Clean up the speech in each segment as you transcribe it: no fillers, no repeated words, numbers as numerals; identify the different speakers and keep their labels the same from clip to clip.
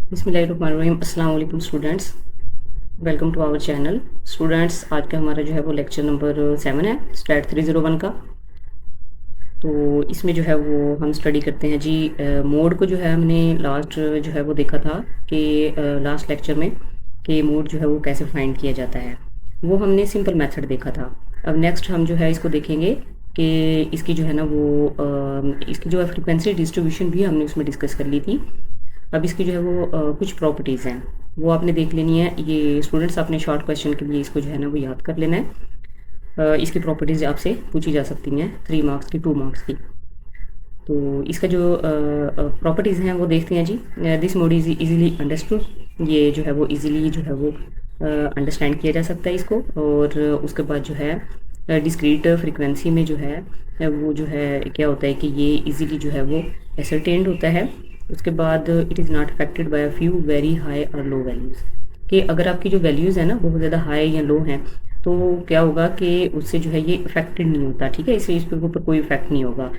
Speaker 1: बिस्मिल्लाहिर्रहमानिर्रहीम। अस्सलाम वालेकुम students, welcome to our channel. Students, आज का हमारा जो है वो लेक्चर नंबर 7 है स्टैट 301 का। तो इसमें जो है वो हम स्टडी करते हैं जी मोड को। जो है हमने लास्ट जो है वो देखा था कि लास्ट लेक्चर में कि मोड जो है वो कैसे फाइंड किया जाता है, वो हमने सिंपल मेथड देखा था। अब नेक्स्ट हम जो है इसको देखेंगे कि इसकी जो है ना वो इसकी जो है फ्रिक्वेंसी डिस्ट्रीब्यूशन भी हमने उसमें डिस्कस कर ली थी। अब इसकी जो है वो कुछ प्रॉपर्टीज़ हैं, वो आपने देख लेनी है। ये स्टूडेंट्स अपने शॉर्ट क्वेश्चन के लिए इसको जो है ना वो याद कर लेना है। इसकी प्रॉपर्टीज़ आपसे पूछी जा सकती हैं 3 मार्क्स की, 2 मार्क्स की। तो इसका जो प्रॉपर्टीज़ हैं वो देखते हैं जी। This mode is easily understood. ये जो है वो इजीली जो है वो अंडरस्टैंड किया जा सकता है इसको। और उसके बाद जो है डिस्क्रीट फ्रीक्वेंसी में जो है वो जो है क्या होता है कि ये इजीली जो है वो एसरटेन्ड होता है। उसके बाद it is not affected by a few very high और लो वैल्यूज़, कि अगर आपकी जो वैल्यूज़ है ना बहुत ज़्यादा हाई या लो हैं तो क्या होगा कि उससे जो है ये इफेक्टेड नहीं होता, ठीक है। इससे इस पे ऊपर कोई इफेक्ट नहीं होगा।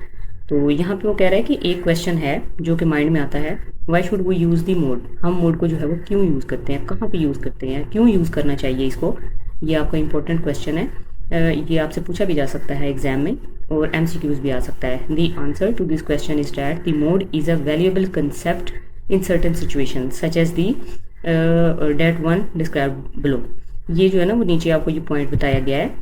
Speaker 1: तो यहाँ पे वो कह रहा है कि एक क्वेश्चन है जो कि माइंड में आता है, वाई शुड वो यूज़ दी मोड। हम मोड को जो है वो क्यों यूज़ करते हैं, कहाँ पे यूज़ करते हैं, क्यों यूज़ करना चाहिए इसको। ये आपका इंपॉर्टेंट क्वेश्चन है। ये आपसे पूछा भी जा सकता है एग्जाम में, और MCQs भी आ सकता है। The answer to this question is that the mode is a valuable concept in certain situation such as the date one describe below. ये जो है ना वो नीचे आपको ये पॉइंट बताया गया है।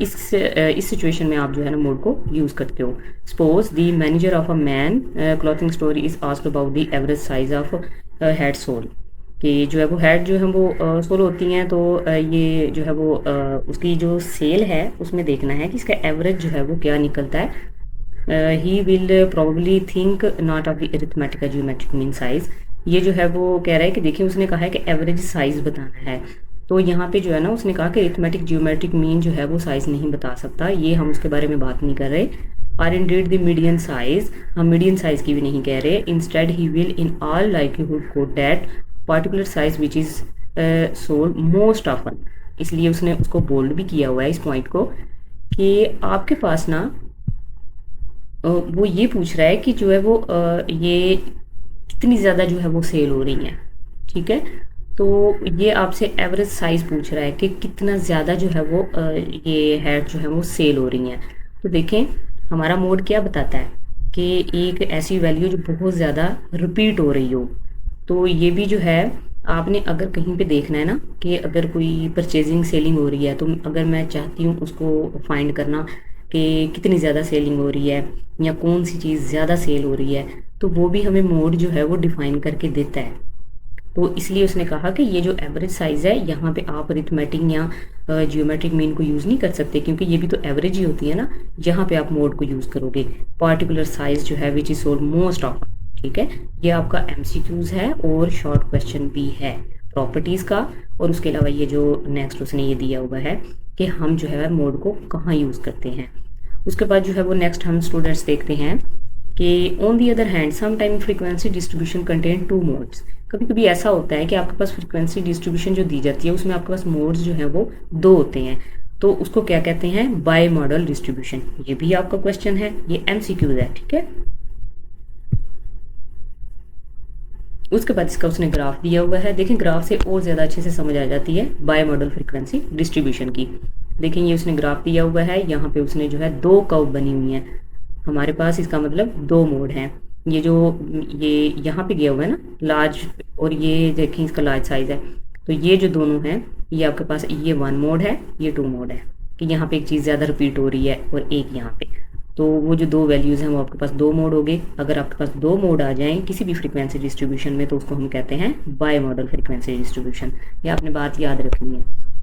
Speaker 1: इस सिचुएशन में आप जो है ना मोड को यूज़ करते हो। Suppose the manager of a man clothing store is asked about the average size of hat sold. कि जो है वो हेड जो है वो सोल होती हैं, तो ये जो है वो उसकी जो सेल है उसमें देखना है कि इसका एवरेज जो है वो क्या निकलता है। He will probably think not of the arithmetic geometric mean size. ये जो है वो कह रहा है कि देखिए उसने कहा है कि एवरेज साइज बताना है। तो यहाँ पे जो है ना उसने कहा कि अरिथमेटिक ज्योमेट्रिक मीन जो है वो साइज नहीं बता सकता, ये हम उसके बारे में बात नहीं कर रहे। Or indeed the median size, हम मीडियन साइज की भी नहीं कह रहे। Instead he will in all likelihood quote that particular size which is sold most often. इसलिए उसने उसको बोल्ड भी किया हुआ है इस पॉइंट को, कि आपके पास ना वो ये पूछ रहा है कि जो है वो ये कितनी ज़्यादा जो है वो सेल हो रही हैं, ठीक है। तो ये आपसे एवरेज साइज पूछ रहा है कि कितना ज़्यादा जो है वो ये हेड जो है वो सेल हो रही हैं। तो देखें हमारा मोड क्या बताता है कि एक ऐसी वैल्यू जो बहुत ज़्यादा रिपीट हो रही हो। तो ये भी जो है आपने अगर कहीं पे देखना है ना कि अगर कोई परचेजिंग सेलिंग हो रही है, तो अगर मैं चाहती हूँ उसको फाइंड करना कि कितनी ज़्यादा सेलिंग हो रही है या कौन सी चीज़ ज़्यादा सेल हो रही है, तो वो भी हमें मोड जो है वो डिफाइन करके देता है। तो इसलिए उसने कहा कि ये जो एवरेज साइज है यहाँ पे आप अरिथमेटिक या जियोमेट्रिक मीन को यूज़ नहीं कर सकते, क्योंकि ये भी तो एवरेज ही होती है ना। यहाँ पे आप मोड को यूज़ करोगे। पार्टिकुलर साइज जो है which is sold most of, ठीक है। ये आपका MCQs है और शॉर्ट क्वेश्चन भी है प्रॉपर्टीज़ का। और उसके अलावा ये जो नेक्स्ट उसने ये दिया हुआ है कि हम जो है मोड को कहाँ यूज़ करते हैं। उसके बाद जो है वो नेक्स्ट हम स्टूडेंट्स देखते हैं कि on the other hand some time frequency distribution contain 2 modes. कभी कभी ऐसा होता है कि आपके पास फ्रीक्वेंसी डिस्ट्रीब्यूशन जो दी जाती है उसमें आपके पास मोड्स जो है वो 2 होते हैं। तो उसको क्या कहते हैं, बाई मॉडल डिस्ट्रीब्यूशन। ये भी आपका क्वेश्चन है, ये MCQs है, ठीक है। उसके बाद इसका उसने ग्राफ दिया हुआ है। देखें ग्राफ से और ज़्यादा अच्छे से समझ आ जाती है बाय मॉडल फ्रीक्वेंसी डिस्ट्रीब्यूशन की। देखें ये उसने ग्राफ दिया हुआ है, यहाँ पे उसने जो है 2 कर्व बनी हुई हैं हमारे पास। इसका मतलब 2 मोड हैं। ये जो ये यहाँ पे गया हुआ है ना लार्ज, और ये देखें इसका लार्ज साइज है। तो ये जो दोनों हैं ये आपके पास ये 1 मोड है, ये 2 मोड है, कि यहाँ पे एक चीज़ ज़्यादा रिपीट हो रही है और एक यहाँ पे। तो वो जो 2 वैल्यूज़ हैं वो आपके पास 2 मोड हो गए। अगर आपके पास 2 मोड आ जाएं किसी भी फ्रीक्वेंसी डिस्ट्रीब्यूशन में तो उसको हम कहते हैं बाई मॉडल फ्रीक्वेंसी डिस्ट्रीब्यूशन। ये आपने बात याद रखनी है।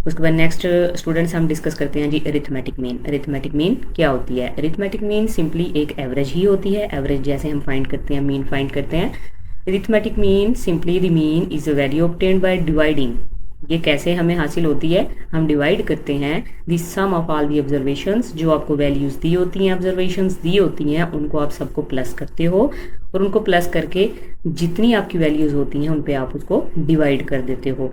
Speaker 1: उसके बाद नेक्स्ट स्टूडेंट्स हम डिस्कस करते हैं जी अरिथमेटिक मीन। अरिथमेटिक मीन क्या होती है। अरिथमेटिक मीन सिंपली एक एवरेज ही होती है। एवरेज जैसे हम फाइंड करते हैं मीन फाइंड करते हैं। Arithmetic mean simply the mean is a value obtained by dividing. ये कैसे हमें हासिल होती है, हम डिवाइड करते हैं the sum of all the observations. जो आपको वैल्यूज़ दी होती हैं, ऑब्जर्वेशंस दी होती हैं, उनको आप सबको प्लस करते हो और उनको प्लस करके जितनी आपकी वैल्यूज़ होती हैं उन पे आप उसको डिवाइड कर देते हो।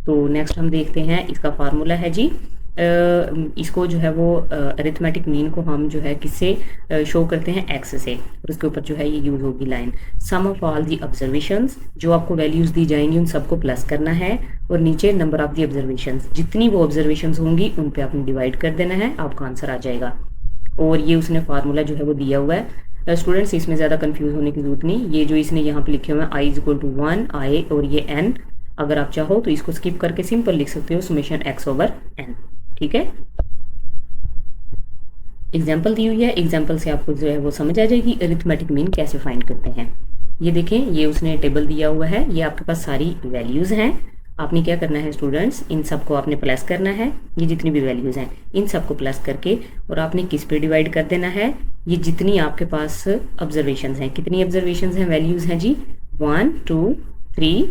Speaker 1: तो नेक्स्ट हम देखते हैं इसका फार्मूला है जी। इसको जो है वो अरिथमेटिक मीन को हम जो है किससे शो करते हैं, एक्स से, और उसके ऊपर जो है ये यूज़ होगी line sum of all the observations, जो आपको वैल्यूज़ दी जाएंगी उन सबको प्लस करना है, और नीचे नंबर ऑफ दी ऑब्जर्वेशंस, जितनी वो ऑब्जर्वेशंस होंगी उन पे आपने डिवाइड कर देना है, आपका आंसर आ जाएगा। और ये उसने फार्मूला जो है वो दिया हुआ है। स्टूडेंट्स इसमें ज़्यादा कंफ्यूज होने की जरूरत नहीं, ये जो इसने यहाँ पे लिखे हुए हैं आई इज इक्वल टू 1 आई और ये एन, अगर आप चाहो तो इसको स्किप करके सिंपल लिख सकते हो समेशन एक्स ओवर एन। ठीक है, एग्जाम्पल दी हुई है, एग्जाम्पल से आपको जो है वो समझ आ जाएगी अरिथमेटिक मीन कैसे फाइंड करते हैं। ये देखें, ये उसने टेबल दिया हुआ है, ये आपके पास सारी वैल्यूज़ हैं। आपने क्या करना है स्टूडेंट्स, इन सबको आपने प्लस करना है, ये जितनी भी वैल्यूज़ हैं इन सबको प्लस करके, और आपने किस पे डिवाइड कर देना है, ये जितनी आपके पास ऑब्जर्वेशंस हैं, कितनी ऑब्जर्वेशंस हैं, वैल्यूज़ हैं जी 1 2 3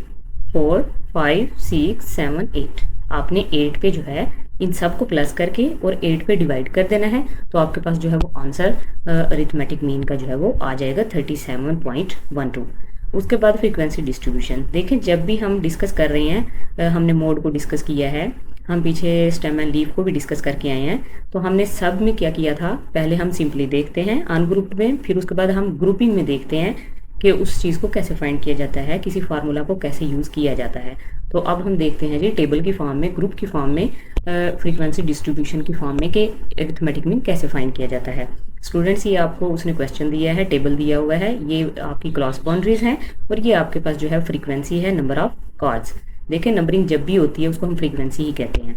Speaker 1: 4 5 6 7 8, आपने 8 पे जो है इन सब को प्लस करके और 8 पे डिवाइड कर देना है, तो आपके पास जो है वो आंसर अरिथमेटिक मीन का जो है वो आ जाएगा 37.12। उसके बाद फ्रीक्वेंसी डिस्ट्रीब्यूशन, देखें जब भी हम डिस्कस कर रहे हैं, हमने मोड को डिस्कस किया है, हम पीछे स्टेम एंड लीफ को भी डिस्कस करके आए हैं, तो हमने सब में क्या किया था, पहले हम सिंपली देखते हैं अनग्रुप्ड में, फिर उसके बाद हम ग्रुपिंग में देखते हैं कि उस चीज़ को कैसे फाइंड किया जाता है, किसी फार्मूला को कैसे यूज़ किया जाता है। तो अब हम देखते हैं जी टेबल की फॉर्म में, ग्रुप की फॉर्म में, फ्रीक्वेंसी डिस्ट्रीब्यूशन की फॉर्म में कि अरिथमेटिक मीन कैसे फाइंड किया जाता है। स्टूडेंट्स ये आपको उसने क्वेश्चन दिया है, टेबल दिया हुआ है, ये आपकी क्रॉस बाउंड्रीज हैं, और ये आपके पास जो है फ्रीक्वेंसी है, नंबर ऑफ कार्ड्स। देखें नंबरिंग जब भी होती है उसको हम फ्रीक्वेंसी ही कहते हैं।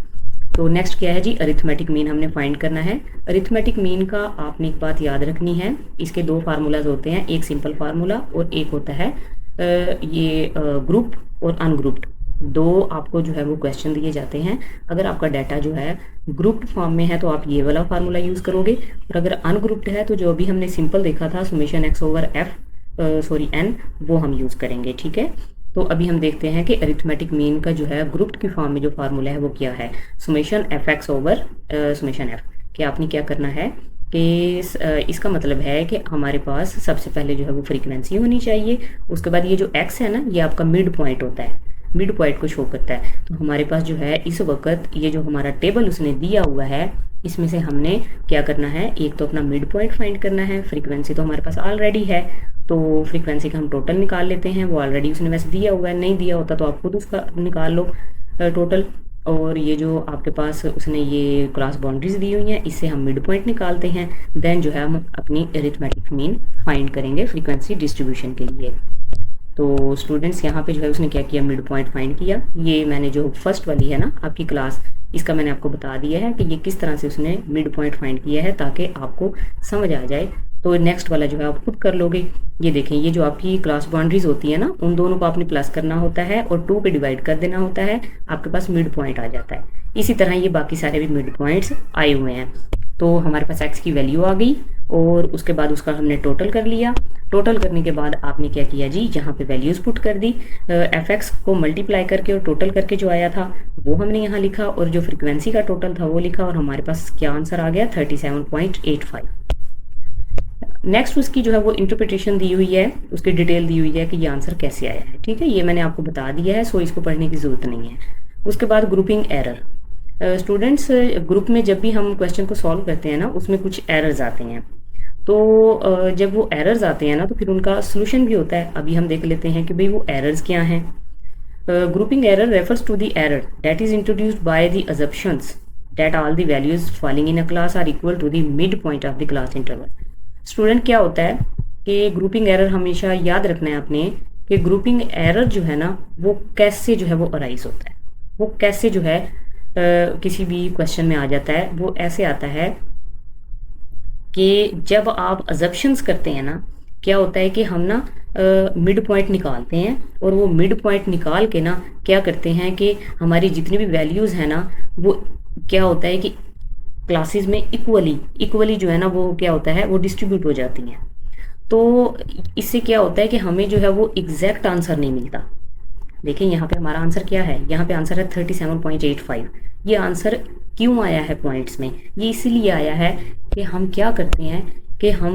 Speaker 1: तो नेक्स्ट क्या है जी, अरिथमेटिक मीन हमने फाइंड करना है। अरिथमेटिक मीन का आपने एक बात याद रखनी है, इसके दो फार्मूलाज होते हैं, एक सिंपल फार्मूला और एक होता है ये ग्रुप और अनग्रुप्ड। दो आपको जो है वो क्वेश्चन दिए जाते हैं, अगर आपका डाटा जो है ग्रुप्ड फॉर्म में है तो आप ये वाला फार्मूला यूज़ करोगे, और अगर अनग्रुप्ड है तो जो अभी हमने सिंपल देखा था समेशन एक्स ओवर एन, वो हम यूज़ करेंगे। ठीक है, तो अभी हम देखते हैं कि अरिथमेटिक मीन का जो है ग्रुप्ड की फॉर्म में जो फार्मूला है वो क्या है, summation F x over summation F. कि आपने क्या करना है कि इसका मतलब है कि हमारे पास सबसे पहले जो है वो फ्रीक्वेंसी होनी चाहिए, उसके बाद ये जो एक्स है ना, ये आपका मिड पॉइंट होता है, मिड पॉइंट को शो करता है। तो हमारे पास जो है इस वक्त ये जो हमारा टेबल उसने दिया हुआ है, इसमें से हमने क्या करना है, एक तो अपना मिड पॉइंट फाइंड करना है, फ्रीक्वेंसी तो हमारे पास ऑलरेडी है, तो फ्रीक्वेंसी का हम टोटल निकाल लेते हैं, वो ऑलरेडी उसने वैसे दिया हुआ है, नहीं दिया होता तो आप खुद उसका निकाल लो टोटल। और ये जो आपके पास उसने ये क्रॉस बाउंड्रीज दी हुई हैं, इससे हम मिड पॉइंट निकालते हैं, देन जो है हम अपनी अरिथमेटिक मीन फाइंड करेंगे फ्रीक्वेंसी डिस्ट्रीब्यूशन के लिए। तो स्टूडेंट्स यहाँ पे जो है उसने क्या किया, मिड पॉइंट फाइंड किया। ये मैंने जो फर्स्ट वाली है ना आपकी क्लास, इसका मैंने आपको बता दिया है कि ये किस तरह से उसने मिड पॉइंट फाइंड किया है, ताकि आपको समझ आ जाए। तो नेक्स्ट वाला जो है आप खुद कर लोगे। ये देखें, ये जो आपकी क्लास बाउंड्रीज होती है ना, उन दोनों को आपने प्लस करना होता है और 2 पे डिवाइड कर देना होता है, आपके पास मिड पॉइंट आ जाता है। इसी तरह ये बाकी सारे भी मिड पॉइंट्स आए हुए हैं। तो हमारे पास एक्स की वैल्यू आ गई, और उसके बाद उसका हमने टोटल कर लिया। टोटल करने के बाद आपने क्या किया जी, यहाँ पे वैल्यूज़ पुट कर दी, एफ एक्स को मल्टीप्लाई करके और टोटल करके जो आया था वो हमने यहाँ लिखा, और जो फ्रीक्वेंसी का टोटल था वो लिखा, और हमारे पास क्या आंसर आ गया 37.85। नेक्स्ट उसकी जो है वो इंटरप्रिटेशन दी हुई है, उसकी डिटेल दी हुई है कि ये आंसर कैसे आया है। ठीक है, ये मैंने आपको बता दिया है, सो इसको पढ़ने की ज़रूरत नहीं है। उसके बाद ग्रुपिंग एरर। स्टूडेंट्स ग्रुप में जब भी हम क्वेश्चन को सॉल्व करते हैं ना, उसमें कुछ एरर्स आते हैं, तो जब वो एरर्स आते हैं ना तो फिर उनका सोल्यूशन भी होता है। अभी हम देख लेते हैं कि भाई वो एरर्स क्या हैं। Grouping error refers to the error that is introduced by the assumptions that all the values falling in a class are equal to the midpoint of the class interval। Student क्या होता है कि grouping error हमेशा याद रखना है आपने कि ग्रुपिंग एरर जो है ना वो कैसे जो है वो अराइज होता है, वो कैसे जो है किसी भी क्वेश्चन में आ जाता है। वो ऐसे आता है कि जब आप अजम्पशंस करते हैं ना, क्या होता है कि हम ना मिड पॉइंट निकालते हैं, और वो मिड पॉइंट निकाल के ना क्या करते हैं कि हमारी जितनी भी वैल्यूज़ हैं ना, वो क्या होता है कि क्लासेस में इक्वली जो है ना वो क्या होता है वो डिस्ट्रीब्यूट हो जाती हैं। तो इससे क्या होता है कि हमें जो है वो एग्जैक्ट आंसर नहीं मिलता। देखिए यहाँ पे हमारा आंसर क्या है, यहाँ पे आंसर है 37.85। ये आंसर क्यों आया है पॉइंट्स में, ये इसीलिए आया है कि हम क्या करते हैं कि हम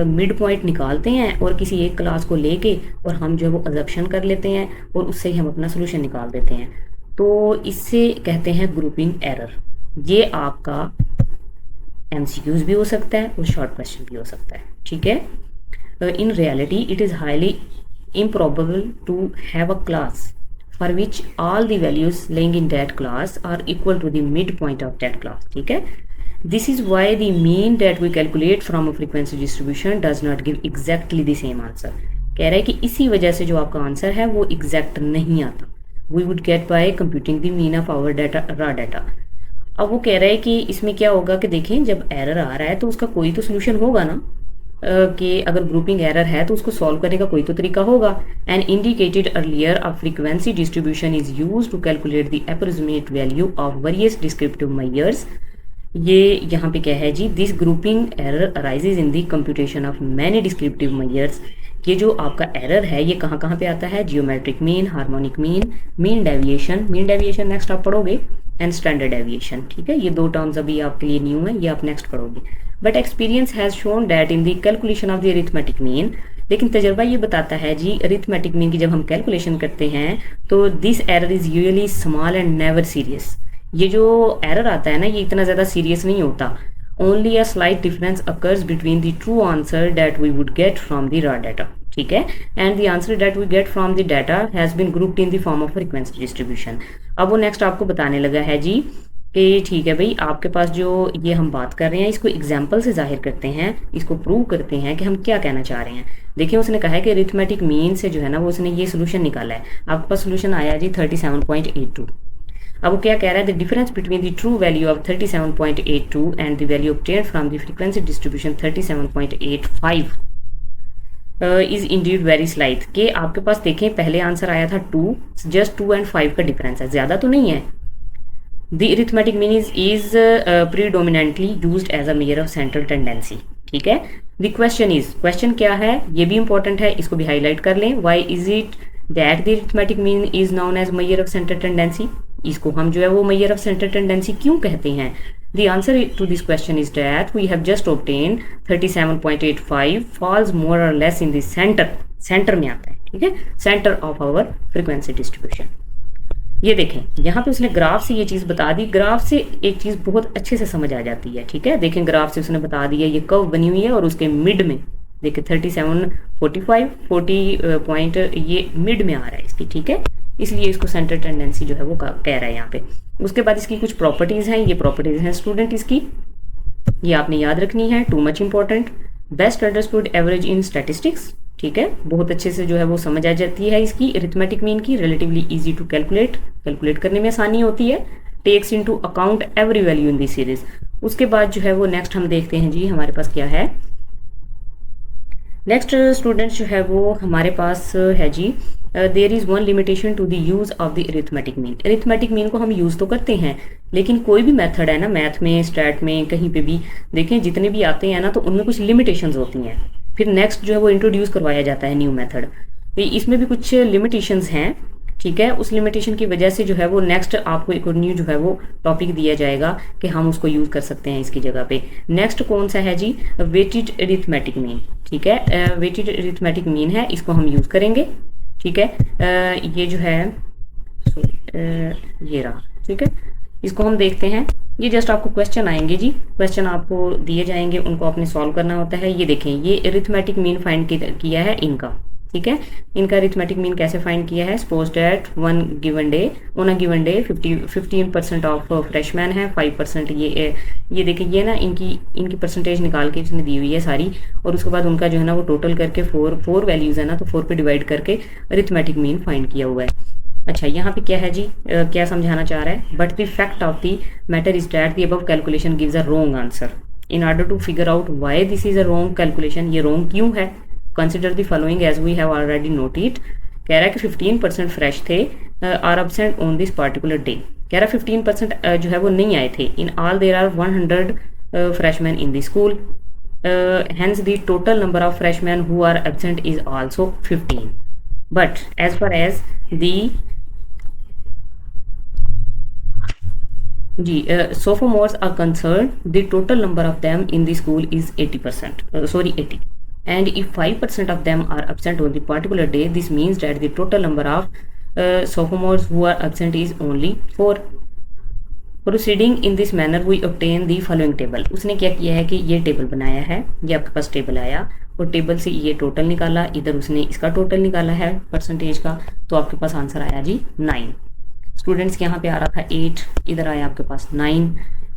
Speaker 1: मिड पॉइंट निकालते हैं और किसी एक क्लास को लेके और हम जो है वो अजम्पशन कर लेते हैं और उससे ही हम अपना सोल्यूशन निकाल देते हैं। तो इससे कहते हैं ग्रुपिंग एरर। ये आपका MCQs भी हो सकता है और शॉर्ट क्वेश्चन भी हो सकता है, ठीक है। In reality, it is highly improbable to have a class for which all the values lying in that class are equal to the midpoint of that class, ठीक है। This is why the mean that we calculate from a frequency distribution does not give exactly the same answer। कह रहा है कि इसी वजह से जो आपका आंसर है वो एग्जैक्ट नहीं आता। We would get by computing the mean of our data, raw data। अब वो कह रहा है कि इसमें क्या होगा कि देखें, जब एरर आ रहा है तो उसका कोई तो सोल्यूशन होगा ना, कि अगर ग्रुपिंग एरर है तो उसको सॉल्व करने का कोई तो तरीका होगा। And indicated earlier a frequency distribution is use to calculate the approximate value of various descriptive measures. ये यहाँ पे क्या है जी, this grouping error arises in the computation of many descriptive measures. ये जो आपका एरर है ये कहाँ कहाँ पे आता है, geometric mean, harmonic mean, mean deviation next आप पढ़ोगे, एंड स्टैंडर्ड डेविएशन, ठीक है। ये दो टर्म्स अभी आपके लिए न्यू है, ये आप नेक्स्ट पढ़ोगे। But experience has shown that in the calculation of the arithmetic mean, लेकिन तजर्बा ये बताता है जी अरिथमेटिक मीन की जब हम कैलकुलेशन करते हैं तो this error is usually small and never serious. ये जो एरर आता है ना ये इतना ज़्यादा सीरियस नहीं होता। Only a slight difference occurs between the true answer that we would get from the raw data, ठीक है, and the answer that we get from the data has been grouped in the form of frequency distribution. अब वो next आपको बताने लगा है जी कि ठीक है भाई, आपके पास जो ये हम बात कर रहे हैं इसको एग्जाम्पल से जाहिर करते हैं, इसको प्रूव करते हैं कि हम क्या कहना चाह रहे हैं। देखिए उसने कहा है कि अरिथमेटिक मीन से जो है ना वो उसने ये सोल्यूशन निकाला है। आपके पास सोल्यूशन आया जी 37.82। अब वो क्या कह रहा है, the difference between the true value of 37.82 and the value obtained from the frequency distribution 37.85 is Indeed very slight. के आपके पास देखें पहले आंसर आया था 2, जस्ट 2 and 5 का डिफरेंस है, ज़्यादा तो नहीं है। The arithmetic mean is predominantly used as a measure of central tendency, ठीक है। द क्वेश्चन क्या है ये भी इंपॉर्टेंट है, इसको भी हाईलाइट कर लें। Why is it that the arithmetic mean is known as measure of central tendency, इसको हम जो है वो मेजर ऑफ सेंट्रल टेंडेंसी क्यों कहते हैं। The answer to this question is that we have just obtained 37.85 falls more or less in the center में आता है, ठीक है, center of our frequency distribution। ये देखें यहाँ पे उसने ग्राफ से ये चीज़ बता दी। ग्राफ से एक चीज़ बहुत अच्छे से समझ आ जाती है, ठीक है। देखें ग्राफ से उसने बता दिया ये कर्व बनी हुई है और उसके मिड में देखिए 40 पॉइंट ये मिड में आ रहा है इसकी, ठीक है, इसलिए इसको सेंटर टेंडेंसी जो है वो कह रहा है यहाँ पे। उसके बाद इसकी कुछ प्रॉपर्टीज़ हैं, ये प्रॉपर्टीज़ हैं स्टूडेंट इसकी, ये आपने याद रखनी है, too much important. Best understood average in statistics, ठीक है, बहुत अच्छे से जो है वो समझ आ जाती है इसकी अरिथमेटिक मीन की। रिलेटिवली इजी टू कैलकुलेट करने में आसानी होती है। Takes into account every value in the series. उसके बाद जो है वो नेक्स्ट हम देखते हैं जी हमारे पास क्या है। नेक्स्ट स्टूडेंट्स जो है वो हमारे पास है जी there is one limitation to the use of the arithmetic mean. Arithmetic mean को हम यूज़ तो करते हैं लेकिन कोई भी मेथड है ना, मैथ में, स्टैट में, कहीं पे भी देखें जितने भी आते हैं ना तो उनमें कुछ लिमिटेशंस होती हैं। फिर नेक्स्ट जो है वो इंट्रोड्यूस करवाया जाता है न्यू मेथड, तो इसमें भी कुछ लिमिटेशंस हैं, ठीक है। उस लिमिटेशन की वजह से जो है वो नेक्स्ट आपको एक न्यू जो है वो टॉपिक दिया जाएगा कि हम उसको यूज़ कर सकते हैं इसकी जगह पे। नेक्स्ट कौन सा है जी, वेटेड अरिथमेटिक मीन, ठीक है। वेटेड अरिथमेटिक मीन है, इसको हम यूज़ करेंगे, ठीक है। ये जो है ये रहा, ठीक है, इसको हम देखते हैं। ये जस्ट आपको क्वेश्चन आएंगे जी, क्वेश्चन आपको दिए जाएंगे, उनको आपने सॉल्व करना होता है। ये देखें ये अरिथमेटिक मीन फाइंड किया है इनका, ठीक है। इनका अरिथमेटिक मीन कैसे फाइंड किया है, suppose that on a given day 15% of freshman है, 5% ये देखिए ये ना इनकी परसेंटेज निकाल के इसने दी हुई है सारी, और उसके बाद उनका जो है ना वो टोटल करके फोर वैल्यूज़ है ना तो 4 पे डिवाइड करके अरिथमेटिक मीन फाइंड किया हुआ है। अच्छा यहाँ पे क्या है जी, क्या समझाना चाह रहा है, but the fact of the matter is that the above calculation gives a wrong answer. In order to figure out why this is a wrong calculation, ये रॉन्ग क्यों है, consider the following as we have already noted. कह रहा है कि 15% fresh थे are absent on this particular day. कह रहा है 15% जो है वो नहीं आए थे। In all there are 100 freshman in the school, hence the total number of freshman who are absent is also 15। But as far as the sophomores are concerned, the total number of them in the school is 80%, and if 5% of them are absent on the particular day, this means that the total number of sophomores who are absent is only 4. Proceeding in this manner we obtain the following table. उसने क्या किया है कि ये table बनाया है, ये आपके पास टेबल आया और टेबल से ये टोटल निकाला, इधर उसने इसका टोटल निकाला है परसेंटेज का, तो आपके पास आंसर आया जी 9। स्टूडेंट्स यहाँ पे आ रहा था 8, इधर आया आपके पास 9।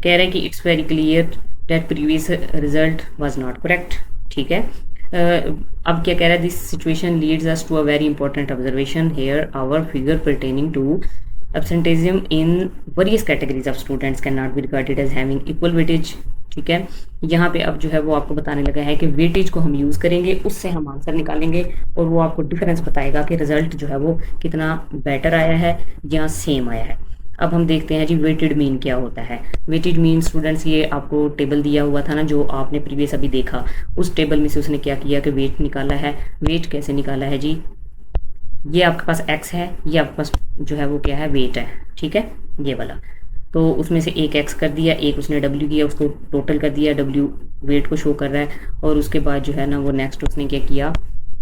Speaker 1: कह रहे हैं कि it's very clear that previous result was not correct. ठीक है, अब क्या कह रहा है, this situation leads us to a very important observation here our figure pertaining to absenteeism in various categories of students cannot be regarded as having equal weightage। ठीक है, यहाँ पे अब जो है वो आपको बताने लगा है कि वेटेज को हम यूज़ करेंगे, उससे हम आंसर निकालेंगे और वो आपको डिफरेंस बताएगा कि रिजल्ट जो है वो कितना बेटर आया है या सेम आया है। अब हम देखते हैं जी वेटेड मीन क्या होता है। वेटेड मीन स्टूडेंट्स, ये आपको टेबल दिया हुआ था ना जो आपने प्रीवियस अभी देखा, उस टेबल में से उसने क्या किया कि वेट निकाला है। वेट कैसे निकाला है जी, ये आपके पास x है, ये आपके पास जो है वो क्या है, वेट है। ठीक है, ये वाला, तो उसमें से एक x कर दिया, एक उसने w किया, उसको टोटल कर दिया, w वेट को शो कर रहा है। और उसके बाद जो है ना वो नेक्स्ट उसने क्या किया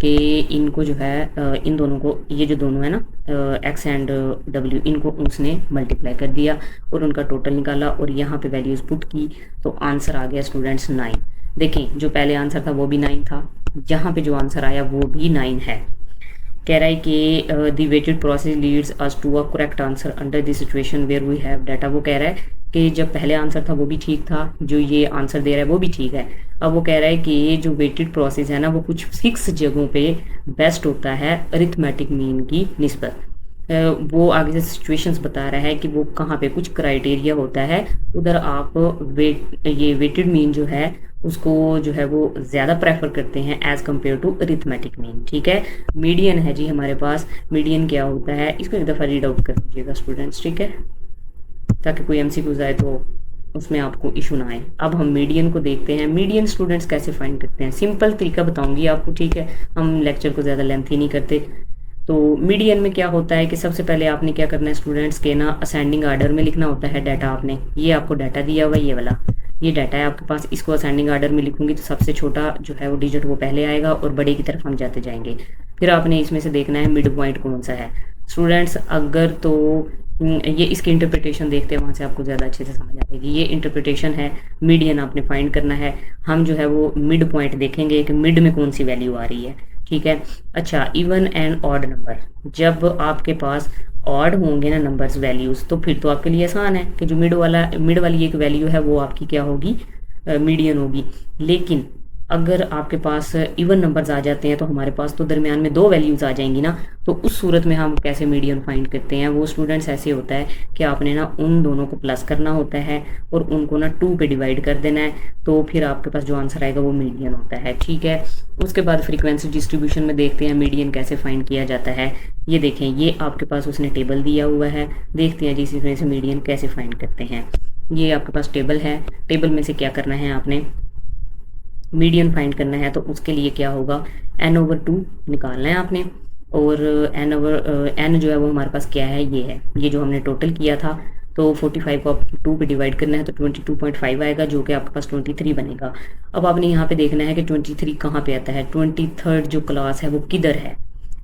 Speaker 1: कि इनको जो है इन दोनों को, ये जो दोनों है ना x एंड w, इनको उसने मल्टीप्लाई कर दिया और उनका टोटल निकाला और यहाँ पे वैल्यूज पुट की, तो आंसर आ गया स्टूडेंट्स 9। देखें, जो पहले आंसर था वो भी 9 था, यहाँ पे जो आंसर आया वो भी 9 है। कह रहा है कि the weighted process leads us to a correct answer under the situation where we have data. वो कह रहा है कि जब पहले आंसर था वो भी ठीक था, जो ये आंसर दे रहा है वो भी ठीक है। अब वो कह रहा है कि ये जो वेटेड प्रोसेस है ना वो कुछ फिक्स जगहों पे बेस्ट होता है अरिथमेटिक मीन की निस्बत। वो आगे से सिचुएशंस बता रहा है कि वो कहाँ पे कुछ क्राइटेरिया होता है, उधर आप ये वेटेड मीन जो है उसको जो है वो ज़्यादा प्रेफर करते हैं as compare to arithmetic mean. ठीक है, मीडियन है जी हमारे पास। मीडियन क्या होता है, इसको एक दफ़ा रीड आउट कर दीजिएगा स्टूडेंट्स, ठीक है, ताकि कोई एमसीक्यूज आए तो उसमें आपको इशू ना आए। अब हम मीडियन को देखते हैं। मीडियन स्टूडेंट्स कैसे फाइंड करते हैं, सिंपल तरीका बताऊंगी आपको। ठीक है, हम लेक्चर को ज़्यादा लेंथी नहीं करते। तो मीडियन में क्या होता है कि सबसे पहले आपने क्या करना है स्टूडेंट्स के ना असेंडिंग आर्डर में लिखना होता है डाटा। आपने ये आपको डाटा दिया हुआ है, ये वाला ये डाटा है आपके पास, इसको असेंडिंग आर्डर में लिखूंगी तो सबसे छोटा जो है वो डिजिट वो पहले आएगा और बड़े की तरफ हम जाते जाएंगे। फिर आपने इसमें से देखना है मिड पॉइंट कौन सा है स्टूडेंट्स। अगर तो ये इसकी इंटरप्रिटेशन देखते हैं, वहाँ से आपको ज़्यादा अच्छे से समझ आ जाएगी। ये इंटरप्रिटेशन है, मीडियन आपने फाइंड करना है। हम जो है वो मिड पॉइंट देखेंगे कि मिड में कौन सी वैल्यू आ रही है। ठीक है, अच्छा, इवन एंड ऑड नंबर, जब आपके पास ऑड होंगे ना नंबर्स वैल्यूज़, तो फिर तो आपके लिए आसान है कि जो मिड वाली एक वैल्यू है वो आपकी क्या होगी, मीडियन होगी। लेकिन अगर आपके पास इवन नंबर्स आ जाते हैं तो हमारे पास तो दरमियान में दो वैल्यूज़ आ जाएंगी ना, तो उस सूरत में हम कैसे मीडियन फाइंड करते हैं। वो स्टूडेंट्स ऐसे होता है कि आपने ना उन दोनों को प्लस करना होता है और उनको ना 2 पे डिवाइड कर देना है, तो फिर आपके पास जो आंसर आएगा वो मीडियन होता है। ठीक है, उसके बाद फ्रीक्वेंसी डिस्ट्रीब्यूशन में देखते हैं मीडियन कैसे फाइंड किया जाता है। ये देखें, ये आपके पास उसने टेबल दिया हुआ है, देखते हैं जिस इसमें से मीडियन कैसे फाइंड करते हैं। ये आपके पास टेबल है, टेबल में से क्या करना है, आपने मीडियन फाइंड करना है। तो उसके लिए क्या होगा, n/2 निकालना है आपने, और n जो है वो हमारे पास क्या है, ये है, ये जो हमने टोटल किया था। तो 45 को आप 2 पे डिवाइड करना है तो 22.5 आएगा, जो कि आपके पास 23 बनेगा। अब आपने यहाँ पे देखना है कि 23 कहाँ पे आता है, 23rd जो क्लास है वो किधर है।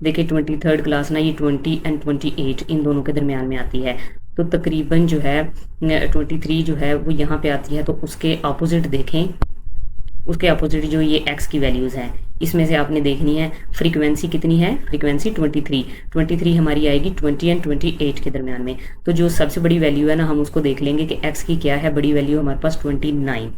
Speaker 1: देखिए 23rd क्लास ना ये 20 और 28 इन दोनों के दरमियान में आती है, तो तकरीबन जो है 23 जो है वो यहाँ पे आती है। तो उसके अपोजिट देखें, उसके अपोजिट जो ये x की वैल्यूज़ हैं, इसमें से आपने देखनी है फ्रीक्वेंसी कितनी है, फ्रीक्वेंसी 23 हमारी आएगी 20 और 28 के दरमियान में। तो जो सबसे बड़ी वैल्यू है ना, हम उसको देख लेंगे कि x की क्या है, बड़ी वैल्यू हमारे पास 29।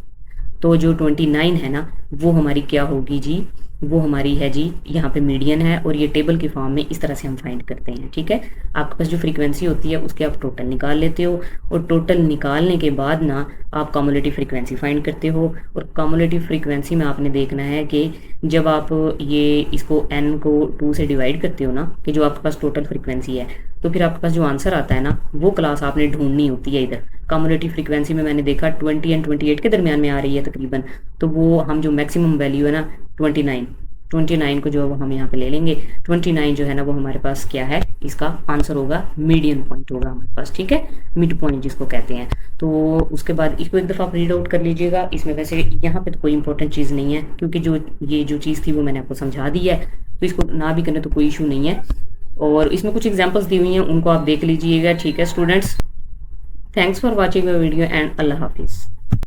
Speaker 1: तो जो 29 है ना वो हमारी क्या होगी जी, वो हमारी है जी यहाँ पे मीडियन है, और ये टेबल के फॉर्म में इस तरह से हम फाइंड करते हैं। ठीक है, आपके पास जो फ्रीक्वेंसी होती है उसके आप टोटल निकाल लेते हो, और टोटल निकालने के बाद ना आप कम्युलेटिव फ्रीक्वेंसी फाइंड करते हो। और कम्युलेटिव फ्रीक्वेंसी में आपने देखना है कि जब आप ये इसको n को 2 से डिवाइड करते हो ना, कि जो आपके पास टोटल फ्रीक्वेंसी है, तो फिर आपके पास जो आंसर आता है ना वो क्लास आपने ढूंढनी होती है। इधर कम्युलेटिव फ्रीक्वेंसी में मैंने देखा 20 और 28 के दरमियान में आ रही है तकरीबन, तो वो हम जो मैक्सिमम वैल्यू है ना 29 को जो हम यहाँ पे ले लेंगे। 29 जो है ना वो हमारे पास क्या है, इसका आंसर होगा मीडियन पॉइंट होगा हमारे पास। ठीक है, मिड पॉइंट जिसको कहते हैं। तो उसके बाद इसको एक दफ़ा आप रीड आउट कर लीजिएगा। इसमें वैसे यहाँ पे तो कोई इंपॉर्टेंट चीज़ नहीं है, क्योंकि जो चीज़ थी वो मैंने आपको समझा दी है, तो इसको ना भी करने तो कोई इशू नहीं है। और इसमें कुछ एग्जाम्पल्स दी हुई हैं, उनको आप देख लीजिएगा। ठीक है students, thanks for watching my video and अल्लाह हाफिज़।